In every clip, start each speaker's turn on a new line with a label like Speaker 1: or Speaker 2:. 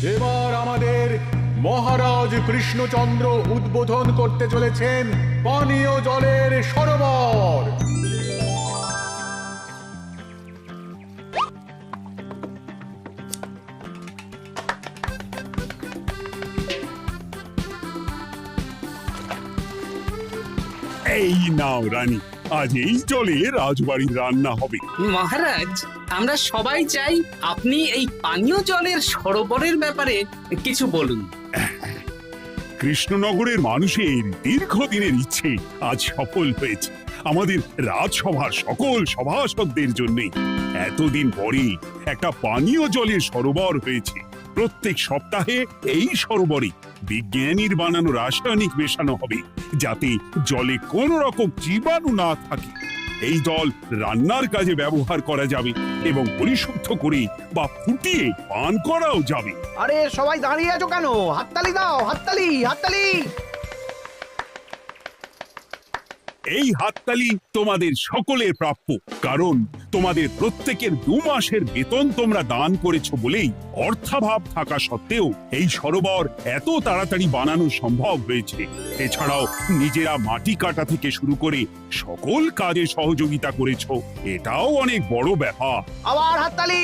Speaker 1: এবার আমাদের মহারাজ কৃষ্ণচন্দ্র উদ্বোধন করতে চলেছেন পানীয় জলের সরোবর।
Speaker 2: এই নাও রানী, আজ এই জলে রাজবাড়ির রান্না হবে।
Speaker 3: মহারাজ, আমরা সবাই চাই আপনি এই পানীয় জলের সরোবরের ব্যাপারে কিছু বলুন।
Speaker 2: কৃষ্ণনগরের মানুষের দীর্ঘদিনের ইচ্ছে আজ সফল হয়েছে। আমাদের রাজসভার সকল সভাসদদের জন্য এতদিন পরে একটা পানীয় জলের সরোবর হয়েছে। প্রত্যেক সপ্তাহে এই সরোবরে বিজ্ঞানীর বানানো রাসায়নিক মেশানো হবে, যাতে জলে কোনো রকম জীবাণু না থাকে। এই জল রান্নার কাজে ব্যবহার করা যাবে এবং পরিশুদ্ধ করে বা ফুটিয়ে পান করাও যাবে।
Speaker 4: আরে সবাই দাঁড়িয়ে আছো কেন? হাততালি দাও, হাততালি, হাততালি।
Speaker 2: এই হাততালি তোমাদের সকলের প্রাপ্য, কারণ তোমাদের প্রত্যেকের 2 মাসের বেতন তোমরা দান করেছো বলেই অর্থাভাব থাকা সত্ত্বেও এই সরোবর এত তাড়াতাড়ি বানানো সম্ভব হয়েছে। এছাড়াও নিজেরা মাটি কাটা থেকে শুরু করে সকল কাজে সহযোগিতা করেছো, এটাও অনেক বড় ব্যাপার।
Speaker 4: আবার হাততালি।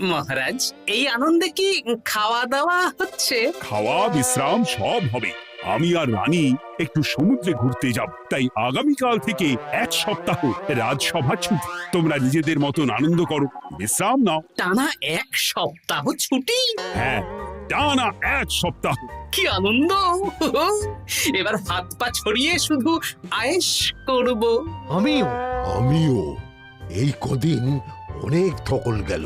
Speaker 3: মহারাজ, এই আনন্দে কি খাওয়া দাওয়া হচ্ছে?
Speaker 2: খাওয়া বিশ্রাম সব হবে। আমি আর রানী একটু সমুদ্রে ঘুরতে যাব, তাই আগামীকাল থেকে 1 সপ্তাহ রাজসভা ছুটি। তোমরা নিজেদের মতন আনন্দ করো, বিশ্রাম নাও।
Speaker 3: টানা 1 সপ্তাহ ছুটি?
Speaker 2: হ্যাঁ, টানা 1 সপ্তাহ।
Speaker 3: কি আনন্দ! এবার হাত পা ছড়িয়ে শুধু আয়েশ করব।
Speaker 5: আমিও এই কদিন অনেক ধকল গেল।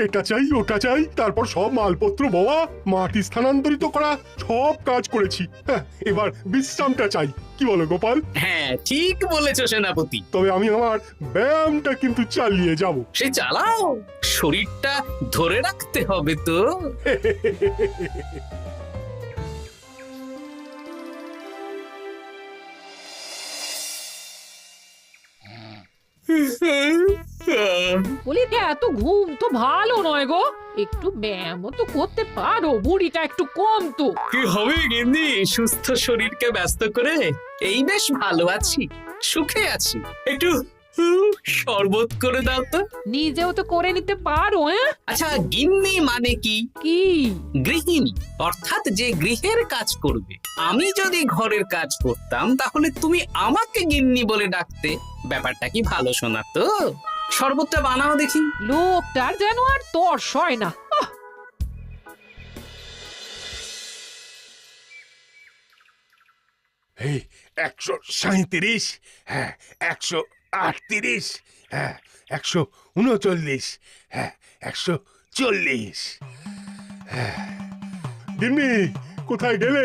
Speaker 6: এটা চাই ওটা চাই, তারপর সব মালপত্র বওয়া, মাটি স্থানান্তরিত করা, সব কাজ করেছি। এবার বিশ্রামটা চাই। কি বলো গোপাল?
Speaker 3: হ্যাঁ, ঠিক বলেছো সেনাপতি।
Speaker 6: তবে আমি আমার ব্যায়ামটা কিন্তু চালিয়ে যাব।
Speaker 3: সে চালাও, শরীরটা ধরে রাখতে হবে তো।
Speaker 7: বলি এত ঘুম তো ভালো নয় গো, একটু ব্যায়ামও তো করতে পারো, বুড়িটা একটু কম তো।
Speaker 3: কি হবে গিন্নি, সুস্থ শরীরকে ব্যস্ত করে এই বেশ ভালো আছি, সুখে আছি। একটু শরবত করে দাও তো।
Speaker 7: নিজেও তো করে নিতে পারো।
Speaker 3: আচ্ছা, গিন্নি মানে কি?
Speaker 7: কি?
Speaker 3: গৃহিণী, অর্থাৎ যে গৃহের কাজ করবে। আমি যদি ঘরের কাজ করতাম তাহলে তুমি আমাকে গিন্নি বলে ডাকতে। ব্যাপারটা কি ভালো শোনা তো? শরবতটা বানাও দেখি।
Speaker 7: লোকটার যেন আর তর্স হয় না।
Speaker 5: এই 137, হ্যাঁ 138, হ্যাঁ 139, হ্যাঁ 140।
Speaker 6: গিন্নি, কোথায় গেলে?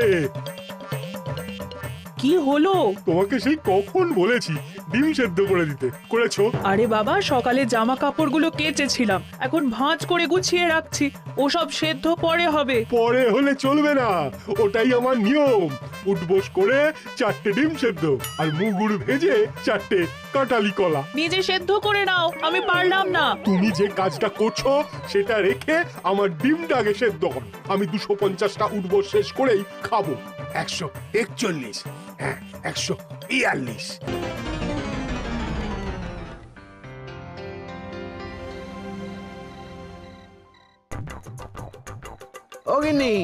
Speaker 8: কি হলো?
Speaker 6: তোমাকে সেই কখন বলেছি ডিম সেদ্ধ করে দিতে, করেছো?
Speaker 8: আরে বাবা, সকালে জামা কাপড়গুলো কেচেছিলাম, এখন ভাঁজ করে গুছিয়ে রাখছি। ওসব সেদ্ধ পরে হবে।
Speaker 6: পরে হলে চলবে না, ওটাই আমার নিয়ম। উঠবোস করে 4টে ডিম সেদ্ধ আর মুগুর ভেজে 4টে কাঁঠালি কলা।
Speaker 8: নিজে সেদ্ধ করে নাও, আমি পারলাম না।
Speaker 6: তুমি যে কাজটা করছো সেটা রেখে আমার ডিমটা আগে সেদ্ধ করো। আমি 250টা উঠবোস শেষ করেই খাবো।
Speaker 5: 141, হ্যাঁ 142।
Speaker 4: ও গিন্নি,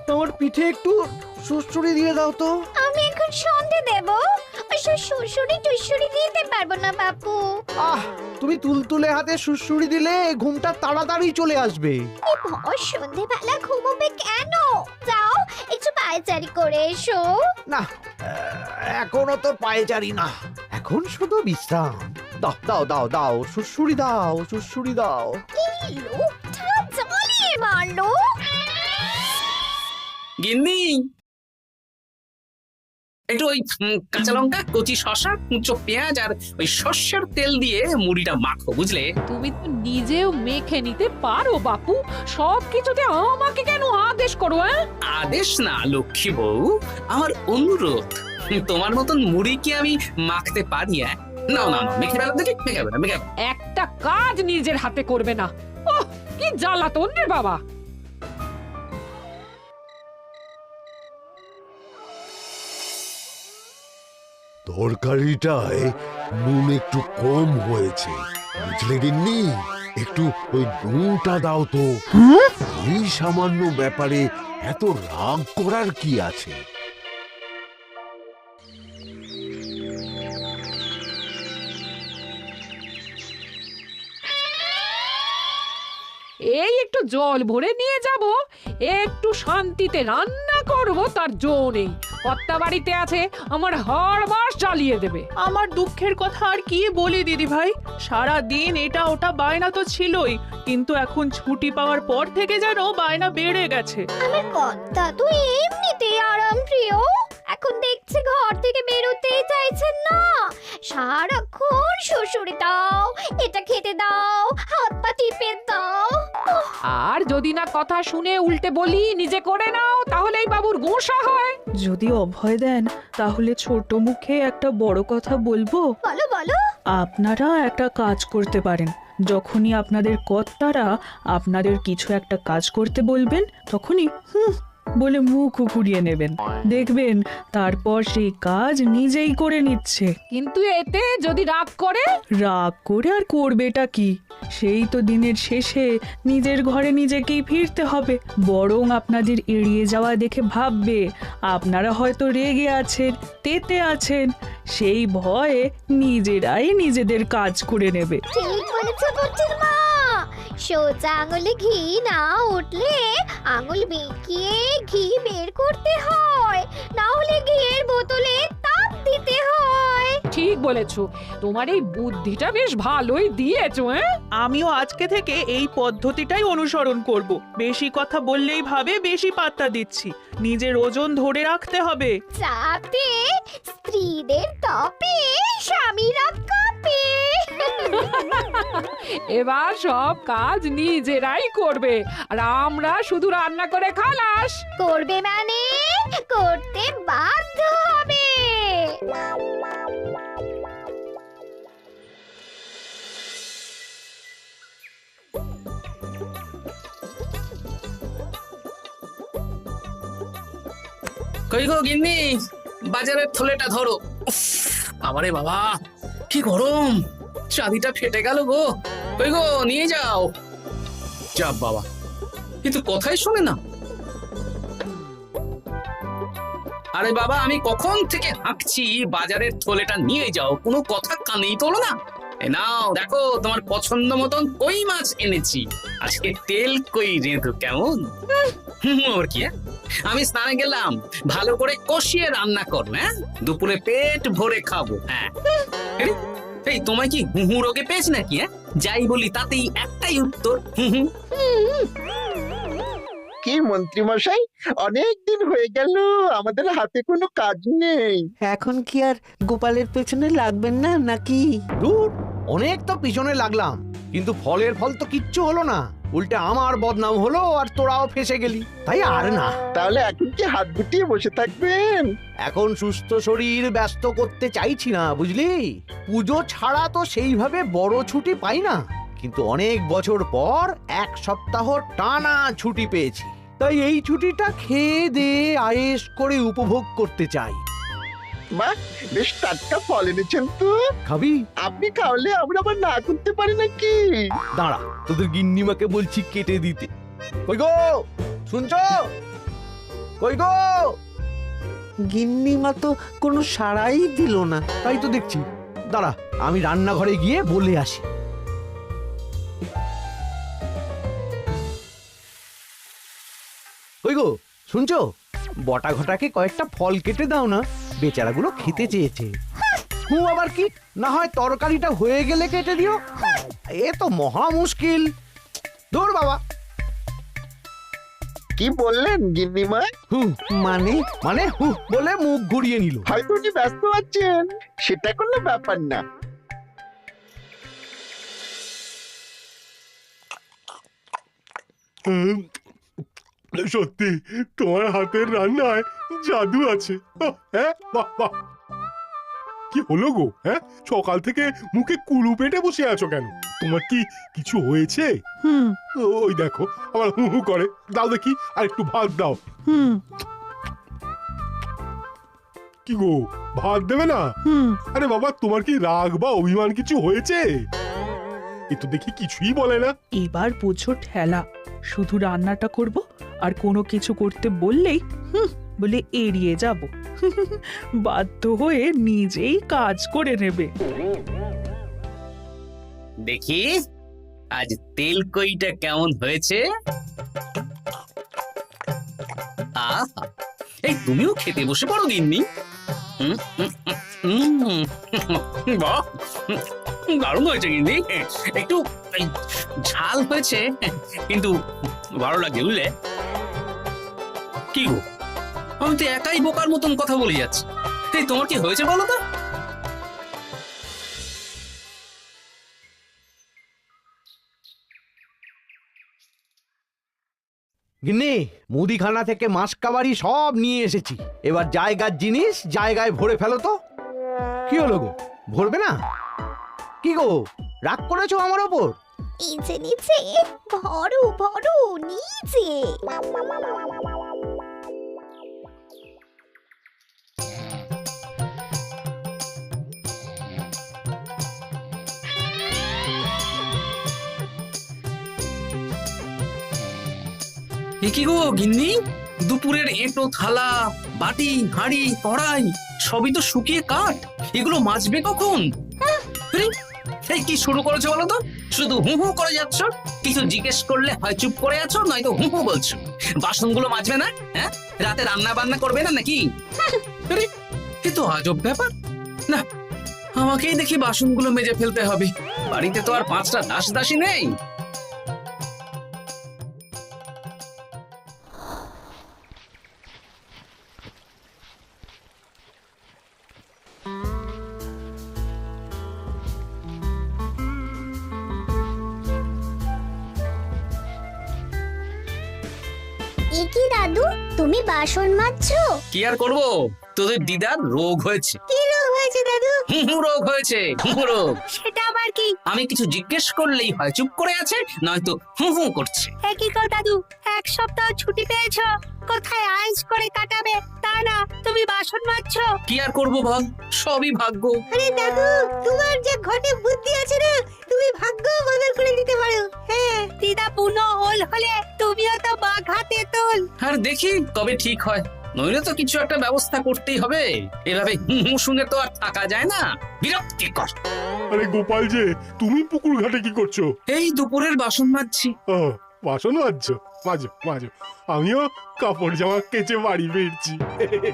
Speaker 4: তোমার পিঠে একটু সুড়সুড়ি দিয়ে দাও তো।
Speaker 9: আমি এখন সন্ধে দেব, সুড়সুড়ি টুসুড়ি দিতে পারবো না বাপু।
Speaker 4: তুমি তুলতুলে হাতে সুড়সুড়ি দিলে ঘুমটা তাড়াতাড়ি চলে আসবে।
Speaker 9: সন্ধেবেলা ঘুমোবে কেন? যাও একটু পায়চারি করে এসো।
Speaker 4: না, এখনো তো পায়চারি না, এখন শুধু বিশ্রাম। দাও দাও দাও দাও, সুড়সুড়ি দাও, সুড়সুড়ি দাও।
Speaker 9: এই লোকটা জ্বালিয়ে মারলো।
Speaker 3: গিন্নি, একটু ওই কাঁচা লঙ্কা, কচি শসা, কুচো পেঁয়াজ আর ওই সর্ষের তেল দিয়ে মুড়িটা মাখো, বুঝলে?
Speaker 7: তুমি তো নিজেও মেখে নিতে পারো বাপু, সব কিছুতে আমাকে কেন আদেশ করো?
Speaker 3: আদেশ না লক্ষ্মী বউ, আমার অনুরোধ। তোমার মতন মুড়ি কি আমি মাখতে পারি? না না না, মেখে ফেলো দেখি, মেখে ফেলো।
Speaker 7: একটা কাজ নিজের হাতে করবে না। কি জ্বালাতন রে বাবা।
Speaker 10: তরকারিটায় নুন একটু কম হয়েছে, বুঝলে গিন্নি? একটু ওই নুনটা দাও তো। এই সামান্য ব্যাপারে এত রাগ করার কি আছে?
Speaker 7: এই একটু জল ভরে নিয়ে যাব, একটু শান্তিতে রান্না করব তার জো নেই। কর্তা বাড়িতে আছে, আমার হাড় মাস জ্বালিয়ে দেবে।
Speaker 8: আমার দুঃখের কথা আর কি বলি দিদি ভাই, সারা দিন এটা ওটা বায়না তো ছিলই, কিন্তু এখন ছুটি পাওয়ার পর থেকে যেন বায়না বেড়ে গেছে।
Speaker 9: আমার কর্তা তো এমনিতেই আরাম প্রিয়, এখন দেখছি ঘর থেকে বেরোতেই চাইছেন না। সারাক্ষণ শ্বশুরে দাও, এটা খেতে দাও, হাত পা টিপে দাও।
Speaker 7: আর যদি না কথা শুনে উল্টে বলি নিজে করে নাও, তাহলে এই বাবুর গোসা হয়।
Speaker 8: যদি অভয় দেন তাহলে ছোট মুখে একটা বড় কথা বলবো।
Speaker 9: বলো বলো।
Speaker 8: আপনারা একটা কাজ করতে পারেন, যখনই আপনাদের কর্তারা আপনাদের কিছু একটা কাজ করতে বলবেন, তখনই বলে মুখ ঘুরিয়ে নেবেন, দেখবেন তারপর সেই কাজ নিজেই করে নিচ্ছে।
Speaker 7: কিন্তু এতে যদি রাগ করে?
Speaker 8: রাগ করে আর করবেটা কি, সেই তো দিনের শেষে নিজের ঘরে নিজেকেই ফিরতে হবে। বরং আপনাদের এড়িয়ে যাওয়া দেখে ভাববে আপনারা হয়তো রেগে আছেন, তেতে আছেন, সেই ভয়ে নিজেরাই নিজেদের কাজ করে নেবে।
Speaker 9: ঠিক বলেছো বুদ্ধির মা। সোজা আঙুলে ঘি না উঠলে আঙুল বেঁকিয়ে ঘি বের করতে হয়, না হলে ঘিয়ের বোতলে তাপ দিতে হয়।
Speaker 7: ঠিক বলেছো, তোমার এই বুদ্ধিটা বেশ ভালোই দিয়েছো।
Speaker 8: আমিও আজকে থেকে এই পদ্ধতিটাই অনুসরণ করব। বেশি কথা বললেই ভাবে বেশি পাত্তা দিচ্ছি, নিজের ওজন ধরে রাখতে হবে।
Speaker 9: যাতে স্ত্রীদের তপে স্বামীরা কাঁপে।
Speaker 7: এবার সব কাজ নিজেরাই করবে, আর আমরা শুধু রান্না করে খালাস।
Speaker 9: করবে মানে করতে বাধ্য হবে।
Speaker 3: কই গো গিন্নি, বাজারের থলেটা ধরো। উফ, বাবারে বাবা, কি গরম, চাবিটা ফেটে গেল গো। কই গো, নিয়ে যাও। যা বাবা, কিন্তু কথাই শোনে না। আরে বাবা, আমি কখন থেকে হাঁকছি বাজারের থলেটা নিয়ে যাও, কোনো কথা কানেই তোলো না। এ নাও দেখো, তোমার পছন্দ মতন কই মাছ এনেছি, আজকে তেল কই রেঁধো কেমন। ওর কি, আমি স্নানে গেলাম, ভালো করে কষিয়ে রান্না করো, হ্যাঁ, দুপুরে পেট ভরে খাবো। হ্যাঁ, এই তোমায় কি হুহু রোগে পেয়েছি নাকি? হ্যাঁ, যাই বলি তাতেই একটাই উত্তর, হুহু।
Speaker 11: কি মন্ত্রী মশাই, অনেক দিন হয়ে গেল আমাদের হাতে কোনো কাজ নেই।
Speaker 4: এখন কি আর গোপালের পেছনে লাগবেন না নাকি? দূর, অনেক তো পিছনে লাগলাম, কিন্তু ফলের ফল তো কিচ্ছু হলো না। উল্টে আমার বদনাম হলো, আর তোরাও ফেসে গেলি। তাই আর না।
Speaker 11: তাহলে এখন কি হাত গুটিয়ে বসে থাকবেন?
Speaker 4: এখন সুস্থ শরীর ব্যস্ত করতে চাইছি না, বুঝলি? পুজো ছাড়া তো সেইভাবে বড় ছুটি পাই না, কিন্তু অনেক বছর পর এক সপ্তাহ টানা ছুটি পেয়েছি। তাই এই ছুটিটা খেয়ে দিয়ে আয়েশ করে উপভোগ করতে চাই।
Speaker 11: বাহ, বেশ টাটকা ফল এনেছেন তো।
Speaker 4: খাবি?
Speaker 11: আপনি খাওয়ালে আমরা আবার না করতে পারি নাকি?
Speaker 4: দাঁড়া, তোদের গিন্নিমাকে বলছি কেটে দিতে। কই গো, শুনছো? কই গো? গিন্নিমা তো কোনো সাড়াই দিল না। তাই তো দেখছি। দাঁড়া, আমি রান্নাঘরে গিয়ে বলে আসি। কই গো, শুনছো? বটা ঘটাকে কয়েকটা ফল কেটে দাও না, বেচারাগুলো খেতে চেয়েছে। আবার কি, না হয় তরকারিটা হয়ে গেলে কেটে দিও। এ তো মহা মুশকিল। দূর বাবা।
Speaker 11: কি বললেন গিন্নিমা?
Speaker 4: মানে মানে বলে মুখ ঘুরিয়ে নিল।
Speaker 11: হয়তো উনি ব্যস্ত আছেন, সেটা কোনো ব্যাপার না।
Speaker 6: সত্যি তোমার হাতের রান্নায় জাদু আছে। হ্যাঁ, বাহ বাহ। কি হলো গো? হ্যাঁ, সকাল থেকে মুখে কুলু পেটে বসে আছো কেন? তোমার কি কিছু হয়েছে?
Speaker 8: হুম
Speaker 6: ওই দেখো আবার হু হু করে। দাও দেখি, আর একটু ভাত দাও।
Speaker 8: হুম
Speaker 6: কি গো, ভাত দেবে না?
Speaker 8: হুম
Speaker 6: আরে বাবা, তোমার কি রাগ বা অভিমান কিছু হয়েছে? এ তো দেখি কিছুই বলে না।
Speaker 8: এবার বুঝো ঠেলা, শুধু রান্নাটা করব আর কোনো কিছু করতে বললেই বলে এড়িয়ে যাব। বাধ্য হয়ে নিজেই কাজ করে নেবে।
Speaker 3: দেখি আজ তেল কইটা কেমন হয়েছে। আহা, এই তুমিও খেতে বসে পড়ো গিন্নি। বাহ, দারুণ হয়েছে গিন্নি। একটু ঝাল হয়েছে কিন্তু ভালো লাগে বুঝলে। কি গো, আমি তো একাই বোকার মতন কথা বলে যাচ্ছি। এই তোমার কি হয়েছে বলো তো?
Speaker 4: গিন্নি, মুদিখানা থেকে মাসকাবারি সব নিয়ে এসেছি। এবার জায়গার জিনিস জায়গায় ভরে ফেলো তো। কি হলো গো, ভরবে না? কি গো, রাগ করেছো আমার ওপর?
Speaker 9: নিচে নিচে ভরো ভরো নিচে।
Speaker 3: এ কি গো গিন্নি, দুপুরের এঁটো থালা, বাটি, হাঁড়ি, কড়াই সবই তো শুকিয়ে কাঠ। এগুলো মাজবে কখন? আরে, এই কি শুরু করেছো বলো তো? শুধু হু হু করে যাচ্ছ। কিছু জিজ্ঞেস করলে হয় চুপ করে আছো, নয়তো হু হু বলছো। বাসনগুলো মাজবে না? হ্যাঁ, রাতে রান্না বান্না করবে না নাকি? আরে, এ তো আজব ব্যাপার। না, আমাকেই দেখি বাসনগুলো মেজে ফেলতে হবে। বাড়িতে তো আর 5টা দাস দাসী নেই।
Speaker 9: এ কি দাদু, তুমি বাসন মাজছো?
Speaker 3: কি আর করবো, তোদের দিদার রোগ হয়েছে।
Speaker 9: কি রোগ হয়েছে দাদু?
Speaker 3: হুহু রোগ হয়েছে, হুহু রোগ।
Speaker 9: সেটা আবার কি?
Speaker 3: আমি কিছু জিজ্ঞেস করলেই হয় চুপ করে আছে, নয়তো হু হু করছে।
Speaker 9: কি কর দাদু, 1 সপ্তাহ ছুটি পেয়েছো, কোথায় আইস করে কাটাবে তা না তুমি বাসন মাজছো?
Speaker 3: কি আর করবো বল, সবই ভাগ্য।
Speaker 9: আরে দাদু, তোমার যে ঘটে বুদ্ধি আছে না, তুমি ভাগ্য বদল করে দিতে পারো। হ্যাঁ, দিদা পুনো হল হলে তুমিও তো বাঘাতে তোল।
Speaker 3: আর দেখি কবে ঠিক হয়, নইলে তো কিছু একটা ব্যবস্থা করতেই হবে। এভাবে হু হু শুনে তো আর থাকা যায় না, বিরক্তিকর।
Speaker 6: আরে গোপাল যে, তুমি পুকুর ঘাটে কি করছো?
Speaker 3: এই দুপুরের বাসন মাজছি।
Speaker 6: ও, বাসন মাজছো? মাজো মাজো, আমিও কাপড় জামা কেচে বাড়ি ফিরছি।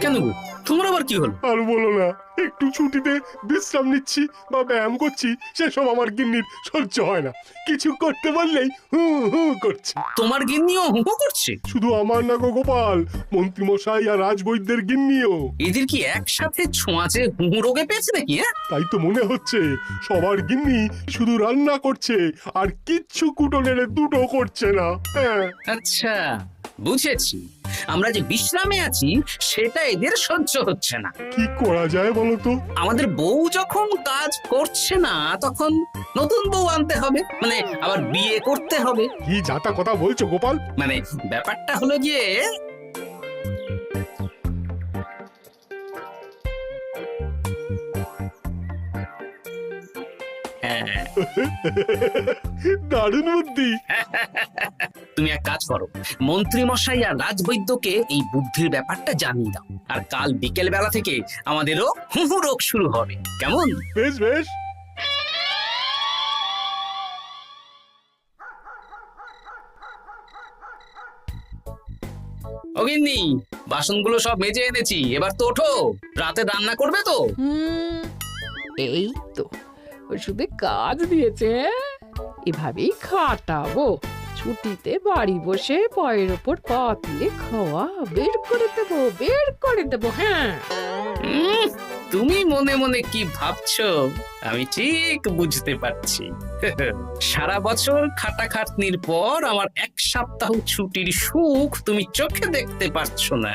Speaker 3: কেন গো, তোমার আবার কি হলো?
Speaker 6: আর বলো না, একটু ছুটিতে বিশ্রাম নিচ্ছি বা ব্যায়াম করছি, সেসব আমার গিন্নির সহ্য হয় না। কিছু করতে বললেই হু হু করছে।
Speaker 3: তোমার গিন্নিও হু হু করছে?
Speaker 6: শুধু আমার না গো গোপাল, মন্ত্রীমশাই আর রাজবৈদ্যের গিন্নিও।
Speaker 3: এদের কি একসাথে ছোঁয়াচে হু হু রোগে পেয়েছে নাকি? হ্যাঁ,
Speaker 6: তাই তো মনে হচ্ছে সবার গিন্নি শুধু রান্না করছে আর কিচ্ছু কুটো নেড়ে দুটো করছে না। হ্যাঁ,
Speaker 3: আচ্ছা বুঝেছি, আমরা যে বিশ্রামে আছি সেটা এদের সহ্য হচ্ছে না।
Speaker 6: কি করা যায় বলো তো?
Speaker 3: আমাদের বউ যখন কাজ করছে না, তখন নতুন বউ আনতে হবে, মানে আবার বিয়ে করতে হবে।
Speaker 6: কি যাতা কথা বলছো গোপাল?
Speaker 3: মানে ব্যাপারটা হলো গিয়ে, হ্যাঁ,
Speaker 6: দারুণ বুদ্ধি।
Speaker 3: তুমি এক কাজ করো, মন্ত্রী মশাই আর রাজবৈদ্যকে এই বুদ্ধির ব্যাপারটা জানিয়ে দাও, আর কাল বিকেল বেলা থেকে আমাদেরও হুহু রোগ শুরু হবে। কেমন?
Speaker 6: বেশ বেশ।
Speaker 3: অগিন্নি, বাসনগুলো সব মেজে এনেছি, এবার তো ওঠো। রাতে রান্না করবে তো?
Speaker 7: এই তো ওষুধে কাজ দিয়েছে। এভাবেই খাটাবো। ছুটিতে বাড়ি বসে পায়ের ওপর পা তুলে খাওয়া বের করে দেবো, বের করে দেবো। হ্যাঁ,
Speaker 3: তুমি মনে মনে কি ভাবছো আমি ঠিক বুঝতে পারছি। সারা বছর খাটাখাটনির পর আমার 1 সপ্তাহ ছুটির সুখ তুমি চোখে দেখতে পারছো না।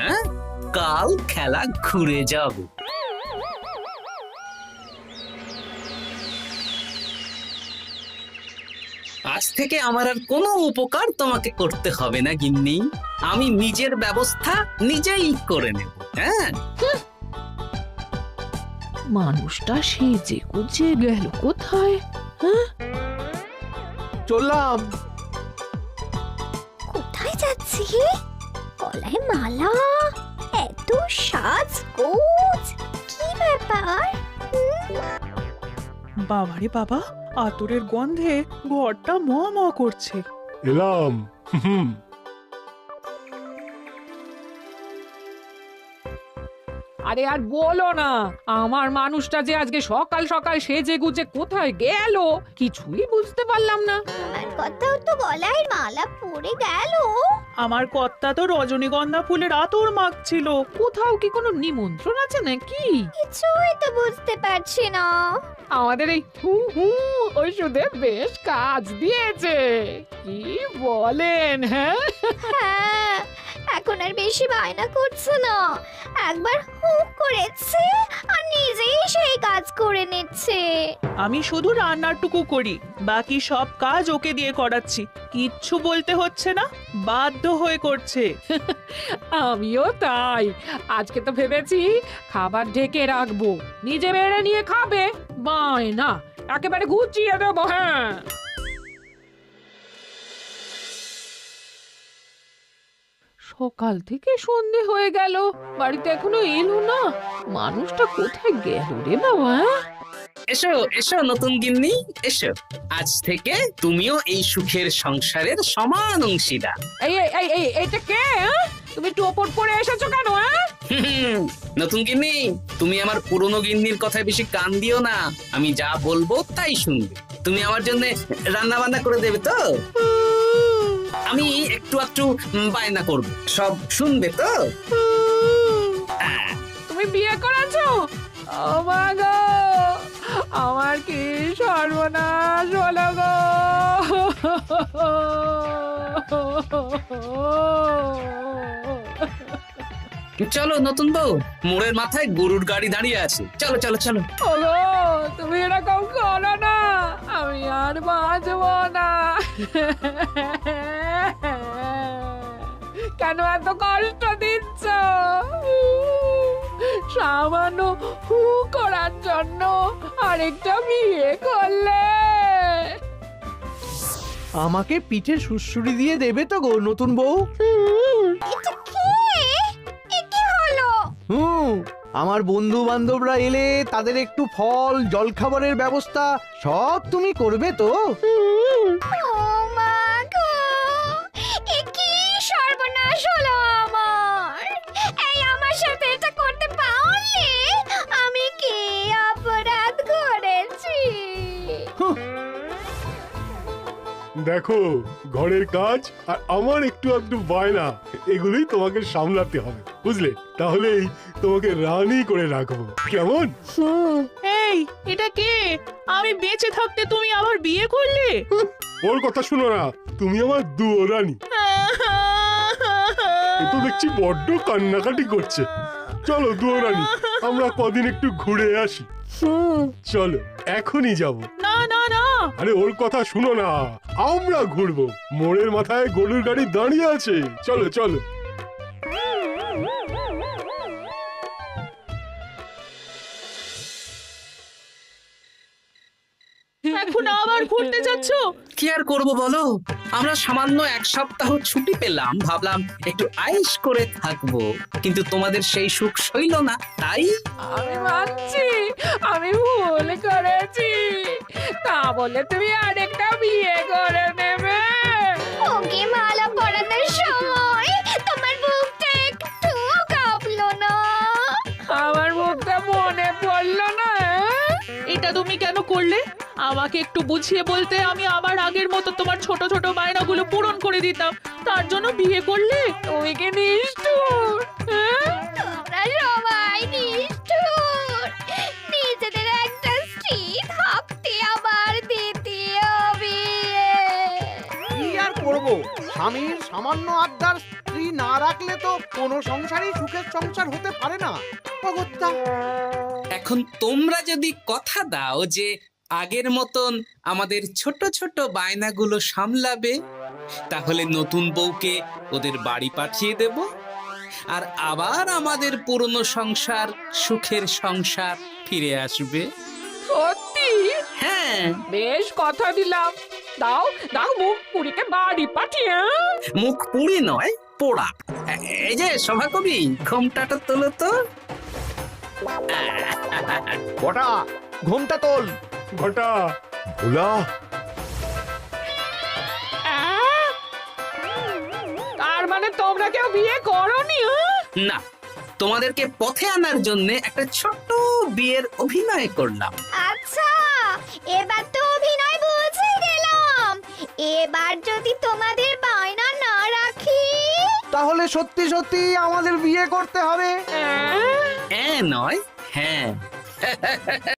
Speaker 3: কাল খেলা ঘুরে যাবে। আজ থেকে আমার আর কোনো উপকার তোমাকে করতে হবে না গিন্নি। আমি নিজের ব্যবস্থা নিজেই করে নেব। হ্যাঁ,
Speaker 7: মানুষটা সেজে গুজে গেল কোথায়?
Speaker 4: চললাম।
Speaker 9: কোথায় যাচ্ছি? গলায় মালা, এত সাজগোজ, কি ব্যাপার?
Speaker 8: বাবারে বাবা, আতরের গন্ধে ঘরটা ম ম করছে।
Speaker 6: এলাম। হুম।
Speaker 7: আরে আর বলো না, আমার মানুষটা যে আজকে সকাল সকাল সেজে গুজে কোথায় গেল কিছুই বুঝতে পারলাম না।
Speaker 9: আমার কথাও তো গলায় মালা পড়ে গেল।
Speaker 8: আমার কর্তা তো রজনীগন্ধা ফুলের আতর মাখছিল।
Speaker 7: কোথাও কি কোনো নিমন্ত্রণ আছে নাকি?
Speaker 9: কিছুই তো বুঝতে পারছি না।
Speaker 7: আমাদের এই হু হু ওষুধে বেশ কাজ দিয়েছে, কি বলেন? হ্যাঁ,
Speaker 9: হ্যাঁ, এখন আর বেশি বায়না করছে না। একবার হুক করেছে আর নিজেই সেই কাজ করে নিচ্ছে।
Speaker 8: আমি শুধু রান্নারটুকু করি, বাকি সব কাজ ওকে দিয়ে করাচ্ছি। কিচ্ছু বলতে হচ্ছে না, বাধ্য হয়ে করছে।
Speaker 7: আমিও তাই। আজকে তো ভেবেছি খাবার ঢেকে রাখবো, নিজে বেড়ে নিয়ে খাবে। বায়না একেবারে গুছিয়ে দেবো। হ্যাঁ, সকাল থেকে সন্ধে হয়ে গেল, বাড়িতে এখনো এলো না। মানুষটা কোথায় গেল রে বাবা?
Speaker 3: এসো এসো নতুন গিন্নি, এসো। আজ থেকে তুমিও এই সুখের সংসারের সমান অংশীদার।
Speaker 7: এই এই এই এই এইটা কে? হ্যাঁ? তুমি একটু ওপর পরে এসেছো কেন? হ্যাঁ,
Speaker 3: নতুন গিন্নি, তুমি আমার পুরনো গিন্নির কথায় বেশি কান দিও না। আমি যা বলবো তাই শুনবে। তুমি আমার জন্য রান্না বান্না করে দেবে তো? আমি একটু একটু বায়না করবো, সব শুনবে তো?
Speaker 7: তুমি বিয়ে করেছো? ও মা গো, আমার কি সর্বনাশ হলো গো!
Speaker 3: চলো নতুন বউ, মোড়ের মাথায় গরুর গাড়ি দাঁড়িয়ে আছে, চলো চলো চলো।
Speaker 7: ওগো, তুমি এরকম করো না, আমি আর বাঁচবো না। কেন এত কষ্ট দিচ্ছ? সামান্য হু করার জন্য আরেকটা বিয়ে করলে?
Speaker 4: আমাকে পিঠে সুড়সুড়ি দিয়ে দেবে তো গো নতুন বউ?
Speaker 9: এটা কে? এ কি হলো?
Speaker 4: আমার বন্ধু বান্ধবরা এলে তাদের একটু ফল জলখাবারের ব্যবস্থা সব তুমি করবে তো?
Speaker 9: ও মা গো, এ কি সর্বনাশ হলো আমার! এই আমার সাথে এটা করতে পারলে? আমি কি অপরাধ করেছি?
Speaker 6: দেখো, ঘরের কাজ আর আমার একটু একটু বায়না, এগুলোই তোমাকে সামলাতে হবে, বুঝলে? তাহলেই তোমাকে রানী করে রাখবো, কেমন?
Speaker 8: এই, এটা কে? আমি বেঁচে থাকতে তুমি আবার বিয়ে করলে?
Speaker 6: ওর কথা শুনো না, তুমি আমার দুয়ো রানী। এ তো দেখছি বড্ড কান্নাকাটি করছে। চলো দুয়ো রানী, আমরা কদিন একটু ঘুরে আসি। চলো, এখনই যাব।
Speaker 8: না না না,
Speaker 6: আরে ওর কথা শুনো না, আমরা ঘুরবো। মোড়ের মাথায় গরুর গাড়ি দাঁড়িয়ে আছে, চলো চলো।
Speaker 8: এখন আবার ঘুরতে যাচ্ছ?
Speaker 3: কি আর করবো বলো, আমরা সামান্য এক সপ্তাহ ছুটি পেলাম, ভাবলাম একটু আয়েশ করে থাকবো, কিন্তু তোমাদের সেই সুখ সইল না, তাই
Speaker 7: আমি মানছি আমি ভুল করেছি, তা বলে তুমি আরেকটা বিয়ে করে নেবে?
Speaker 9: ওকে মালা পরানোর সময় তোমার বুকটা একটুও কাঁপলো না?
Speaker 7: আমার মুখটা মনে পড়লো না?
Speaker 8: এটা তুমি কেন করলে? আমাকে একটু বুঝিয়ে বলতে আমি আবার আগের মতো তোমার ছোট ছোট বায়নাগুলো পূরণ করে দিতাম। তার জন্য বিয়ে করলে?
Speaker 7: তুমি কি নিষ্ঠুর? হ্যাঁ?
Speaker 9: তোমরা সবাই নিষ্ঠুর। নিজেদের একটা স্ত্রী থাকতে আবার দ্বিতীয় বিয়ে।
Speaker 4: কি আর করবো, স্বামীর সামান্য আবদার স্ত্রী না রাখলে তো কোনো সংসারই সুখের সংসার হতে পারে না। অগত্যা।
Speaker 3: এখন তোমরা যদি কথা দাও যে আগের মতন আমাদের ছোট ছোট বায়নাগুলো সামলাবে, তাহলে নতুন বউকে ওদের বাড়ি পাঠিয়ে দেব, আর আবার আমাদের পুরনো সংসার, সুখের সংসার ফিরে আসবে।
Speaker 7: সত্যি
Speaker 3: হ্যাঁ,
Speaker 7: বেশ কথা দিলাম। দাও দাও মুখ পুরীকে বাড়ি পাঠিয়ে
Speaker 3: মুখ পুড়ি নয়, পোড়া। এই যে সভাকবি, ঘোমটাটা তোলো তো।
Speaker 4: কটা ঘুমটা তোল।
Speaker 6: ঘটা
Speaker 10: ভোলা
Speaker 7: তার মানে তোমরা কেউ বিয়ে করোনি?
Speaker 3: না, তোমাদেরকে পথে আনার জন্য একটা ছোট্ট বিয়ের অভিনয় করলাম।
Speaker 9: আচ্ছা, এবার তো অভিনয় বুঝে গেলাম। এবার যদি তোমাদের বায়না না রাখি,
Speaker 4: তাহলে সত্যি সত্যি আমাদের বিয়ে করতে হবে।
Speaker 3: নয়, হ্যাঁ।